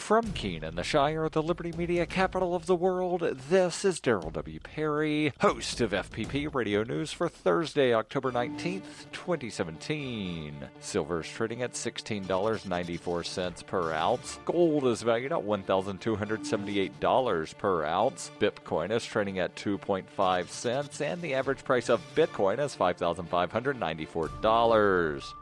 From Keene in the Shire, the Liberty Media capital of the world, this is Daryl W. Perry, host of FPP Radio News for Thursday, October 19th, 2017. Silver is trading at $16.94 per ounce. Gold is valued at $1,278 per ounce. Bitcoin is trading at 2.5 cents, and the average price of Bitcoin is $5,594.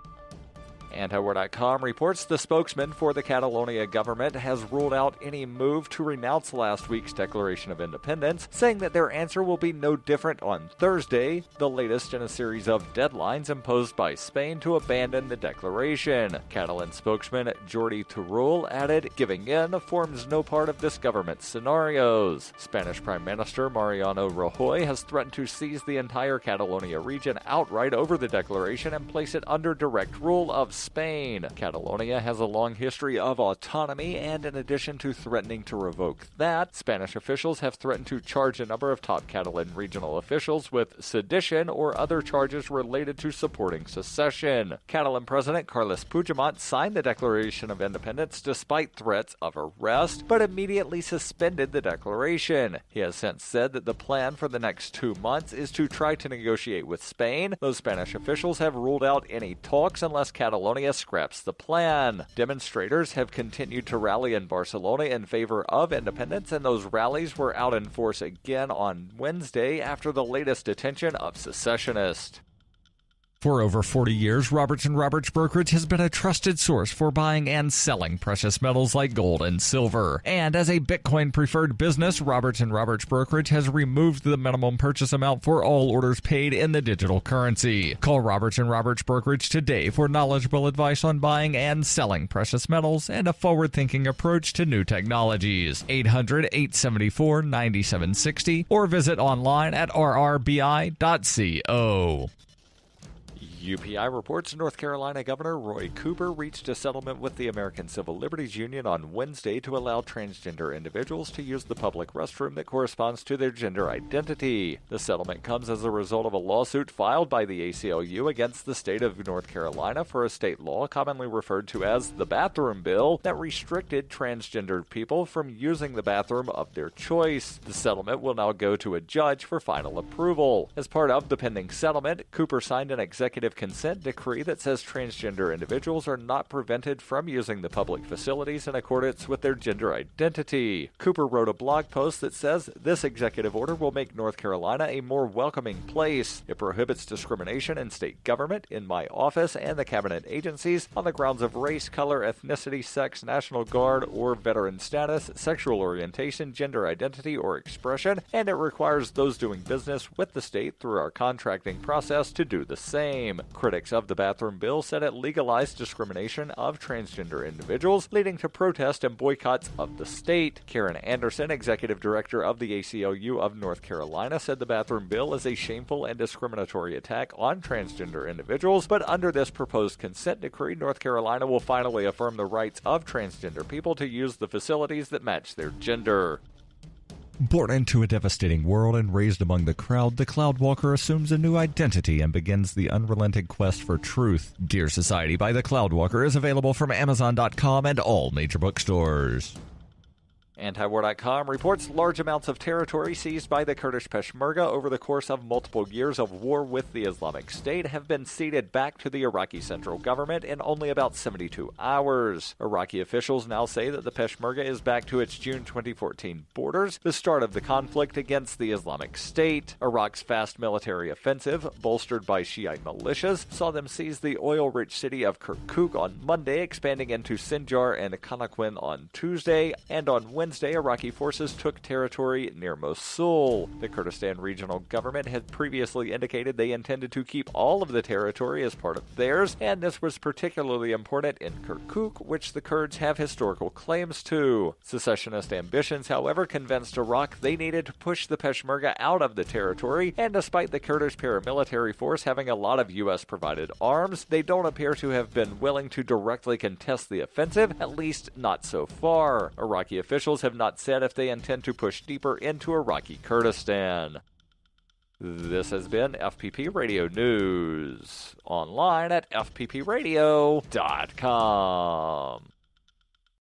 AntiWar.com reports the spokesman for the Catalonia government has ruled out any move to renounce last week's Declaration of Independence, saying that their answer will be no different on Thursday, the latest in a series of deadlines imposed by Spain to abandon the declaration. Catalan spokesman Jordi Turull added, "Giving in forms no part of this government's scenarios." Spanish Prime Minister Mariano Rajoy has threatened to seize the entire Catalonia region outright over the declaration and place it under direct rule of Spain. Catalonia has a long history of autonomy, and in addition to threatening to revoke that, Spanish officials have threatened to charge a number of top Catalan regional officials with sedition or other charges related to supporting secession. Catalan President Carles Puigdemont signed the Declaration of Independence despite threats of arrest, but immediately suspended the declaration. He has since said that the plan for the next 2 months is to try to negotiate with Spain. Those Spanish officials have ruled out any talks unless Catalonia scraps the plan. Demonstrators have continued to rally in Barcelona in favor of independence, and those rallies were out in force again on Wednesday after the latest detention of secessionists. For over 40 years, Robertson Roberts Brokerage has been a trusted source for buying and selling precious metals like gold and silver. And as a Bitcoin-preferred business, Robertson Roberts Brokerage has removed the minimum purchase amount for all orders paid in the digital currency. Call Robertson Roberts Brokerage today for knowledgeable advice on buying and selling precious metals and a forward-thinking approach to new technologies. 800-874-9760 or visit online at rrbi.co. UPI reports North Carolina Governor Roy Cooper reached a settlement with the American Civil Liberties Union on Wednesday to allow transgender individuals to use the public restroom that corresponds to their gender identity. The settlement comes as a result of a lawsuit filed by the ACLU against the state of North Carolina for a state law commonly referred to as the bathroom bill that restricted transgendered people from using the bathroom of their choice. The settlement will now go to a judge for final approval. As part of the pending settlement, Cooper signed an executive consent decree that says transgender individuals are not prevented from using the public facilities in accordance with their gender identity. Cooper wrote a blog post that says this executive order will make North Carolina a more welcoming place. It prohibits discrimination in state government, in my office, and the cabinet agencies on the grounds of race, color, ethnicity, sex, National Guard, or veteran status, sexual orientation, gender identity, or expression, and it requires those doing business with the state through our contracting process to do the same. Critics of the bathroom bill said it legalized discrimination of transgender individuals, leading to protest and boycotts of the state. Karen Anderson, executive director of the ACLU of North Carolina, said the bathroom bill is a shameful and discriminatory attack on transgender individuals, but under this proposed consent decree, North Carolina will finally affirm the rights of transgender people to use the facilities that match their gender. Born into a devastating world and raised among the crowd, the Cloudwalker assumes a new identity and begins the unrelenting quest for truth. Dear Society by the Cloudwalker is available from Amazon.com and all major bookstores. AntiWar.com reports large amounts of territory seized by the Kurdish Peshmerga over the course of multiple years of war with the Islamic State have been ceded back to the Iraqi central government in only about 72 hours. Iraqi officials now say that the Peshmerga is back to its June 2014 borders, the start of the conflict against the Islamic State. Iraq's fast military offensive, bolstered by Shiite militias, saw them seize the oil-rich city of Kirkuk on Monday, expanding into Sinjar and Kanakwin on Tuesday, and on Wednesday, Iraqi forces took territory near Mosul. The Kurdistan regional government had previously indicated they intended to keep all of the territory as part of theirs, and this was particularly important in Kirkuk, which the Kurds have historical claims to. Secessionist ambitions, however, convinced Iraq they needed to push the Peshmerga out of the territory, and despite the Kurdish paramilitary force having a lot of U.S.-provided arms, they don't appear to have been willing to directly contest the offensive, at least not so far. Iraqi officials have not said if they intend to push deeper into Iraqi Kurdistan. This has been FPP Radio News, online at fppradio.com.